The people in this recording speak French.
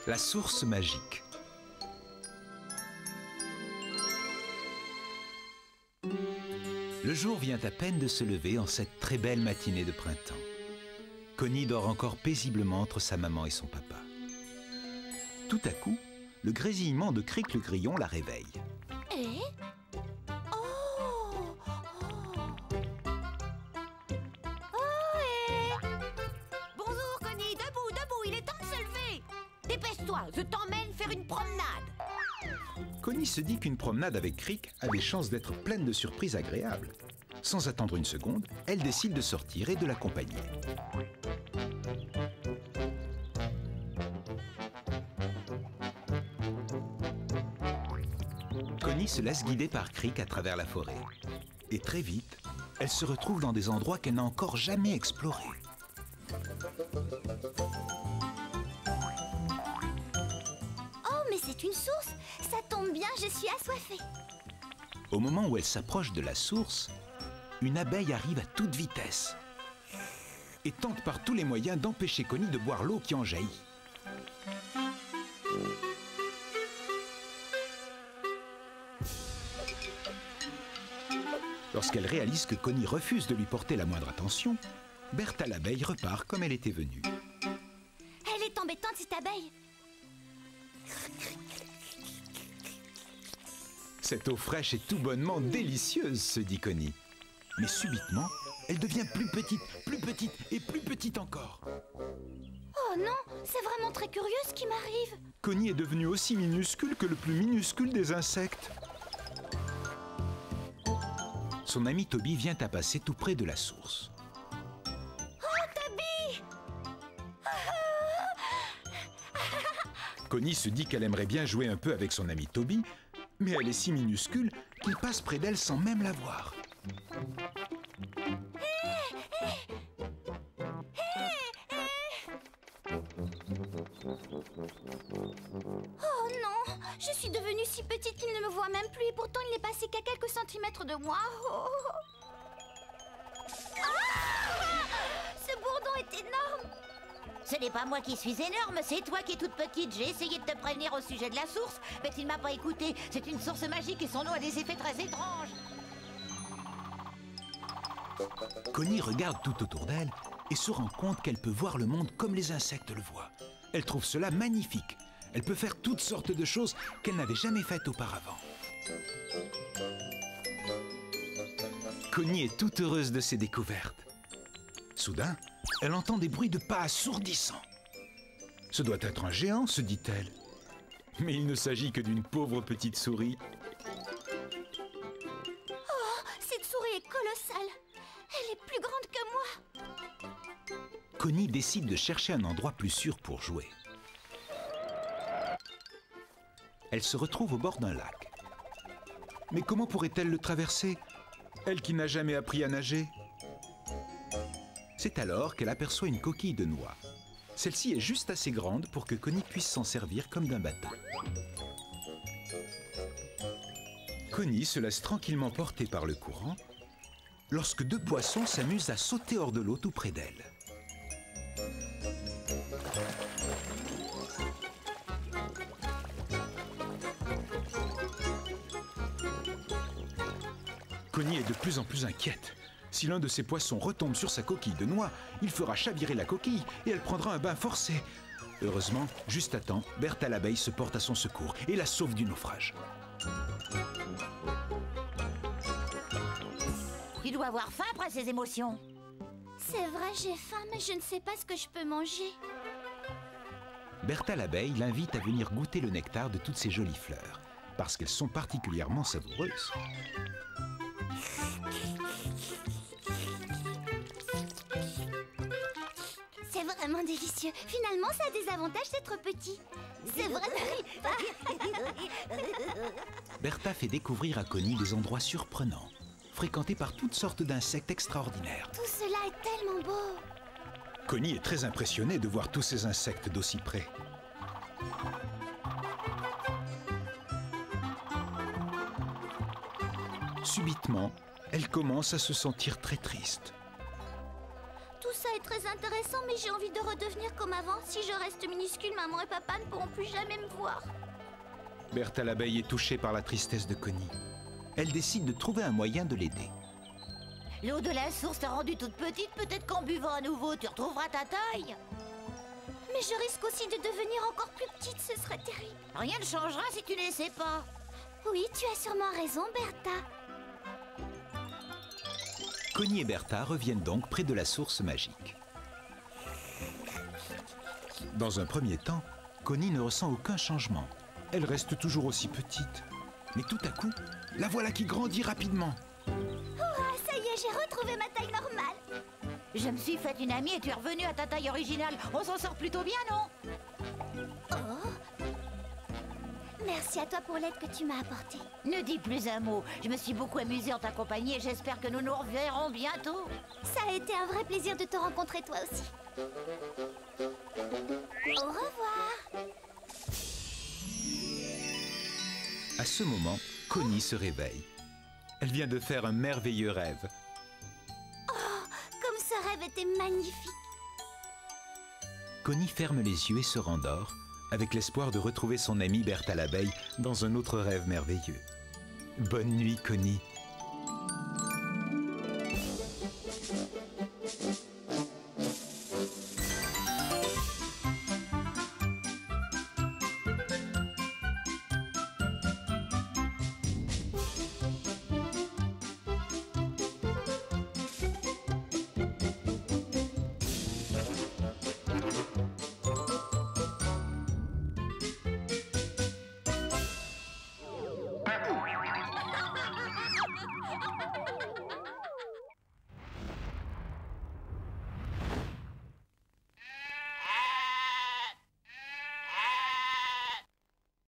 La source magique. Le jour vient à peine de se lever en cette très belle matinée de printemps. Connie dort encore paisiblement entre sa maman et son papa. Tout à coup, le grésillement de Crick le grillon la réveille. Eh? Oh! Bonjour, Connie. Debout, debout. Il est temps de se lever. Dépêche-toi, je t'emmène faire une promenade. Connie se dit qu'une promenade avec Crick a des chances d'être pleine de surprises agréables. Sans attendre une seconde, elle décide de sortir et de l'accompagner. Connie se laisse guider par Crick à travers la forêt. Et très vite, elle se retrouve dans des endroits qu'elle n'a encore jamais explorés. Oh, mais c'est une source. Ça tombe bien, je suis assoiffée. Au moment où elle s'approche de la source, une abeille arrive à toute vitesse et tente par tous les moyens d'empêcher Connie de boire l'eau qui en jaillit. Lorsqu'elle réalise que Connie refuse de lui porter la moindre attention, Bertha l'abeille repart comme elle était venue. Elle est embêtante, cette abeille. Cette eau fraîche est tout bonnement délicieuse, se dit Connie. Mais subitement, elle devient plus petite et plus petite encore. Oh non, c'est vraiment très curieux ce qui m'arrive. Connie est devenue aussi minuscule que le plus minuscule des insectes. Son ami Toby vient à passer tout près de la source. Oh, Toby! Connie se dit qu'elle aimerait bien jouer un peu avec son ami Toby, mais elle est si minuscule qu'il passe près d'elle sans même la voir. Oh non, je suis devenue si petite qu'il ne me voit même plus et pourtant il n'est passé qu'à quelques centimètres de moi. Oh. Ah! Ce bourdon est énorme. Ce n'est pas moi qui suis énorme, c'est toi qui es toute petite. J'ai essayé de te prévenir au sujet de la source, mais tu ne m'as pas écouté. C'est une source magique et son eau a des effets très étranges. Connie regarde tout autour d'elle et se rend compte qu'elle peut voir le monde comme les insectes le voient. Elle trouve cela magnifique. Elle peut faire toutes sortes de choses qu'elle n'avait jamais faites auparavant. Connie est toute heureuse de ses découvertes. Soudain, elle entend des bruits de pas assourdissants. Ce doit être un géant, se dit-elle. Mais il ne s'agit que d'une pauvre petite souris. Oh, cette souris est colossale. Elle est plus grande que moi. Connie décide de chercher un endroit plus sûr pour jouer. Elle se retrouve au bord d'un lac. Mais comment pourrait-elle le traverser, elle qui n'a jamais appris à nager? C'est alors qu'elle aperçoit une coquille de noix. Celle-ci est juste assez grande pour que Connie puisse s'en servir comme d'un bateau. Connie se laisse tranquillement porter par le courant lorsque deux poissons s'amusent à sauter hors de l'eau tout près d'elle. Connie est de plus en plus inquiète. Si l'un de ces poissons retombe sur sa coquille de noix, il fera chavirer la coquille et elle prendra un bain forcé. Heureusement, juste à temps, Bertha l'abeille se porte à son secours et la sauve du naufrage. Tu dois avoir faim après ces émotions. C'est vrai, j'ai faim, mais je ne sais pas ce que je peux manger. Bertha l'abeille l'invite à venir goûter le nectar de toutes ces jolies fleurs, parce qu'elles sont particulièrement savoureuses. C'est vraiment délicieux. Finalement, ça a des avantages d'être petit. C'est vrai, n'arrive pas. Bertha fait découvrir à Connie des endroits surprenants, fréquentés par toutes sortes d'insectes extraordinaires. Tout cela est tellement beau. Connie est très impressionnée de voir tous ces insectes d'aussi près. Subitement, elle commence à se sentir très triste. Tout ça est très intéressant, mais j'ai envie de redevenir comme avant. Si je reste minuscule, maman et papa ne pourront plus jamais me voir. Bertha l'abeille est touchée par la tristesse de Connie. Elle décide de trouver un moyen de l'aider. L'eau de la source t'a rendue toute petite, peut-être qu'en buvant à nouveau, tu retrouveras ta taille. Mais je risque aussi de devenir encore plus petite, ce serait terrible. Rien ne changera si tu n'essaies pas. Oui, tu as sûrement raison, Bertha. Connie et Bertha reviennent donc près de la source magique. Dans un premier temps, Connie ne ressent aucun changement. Elle reste toujours aussi petite. Mais tout à coup, la voilà qui grandit rapidement. Ah, ça y est, j'ai retrouvé ma taille normale. Je me suis faite une amie et tu es revenue à ta taille originale. On s'en sort plutôt bien, non? Oh. Merci à toi pour l'aide que tu m'as apportée. Ne dis plus un mot. Je me suis beaucoup amusée en ta compagnie et j'espère que nous nous reverrons bientôt. Ça a été un vrai plaisir de te rencontrer toi aussi. Au revoir. À ce moment, Connie se réveille. Elle vient de faire un merveilleux rêve. Comme ce rêve était magnifique. Connie ferme les yeux et se rendort, avec l'espoir de retrouver son amie Bertha l'abeille dans un autre rêve merveilleux. Bonne nuit, Connie.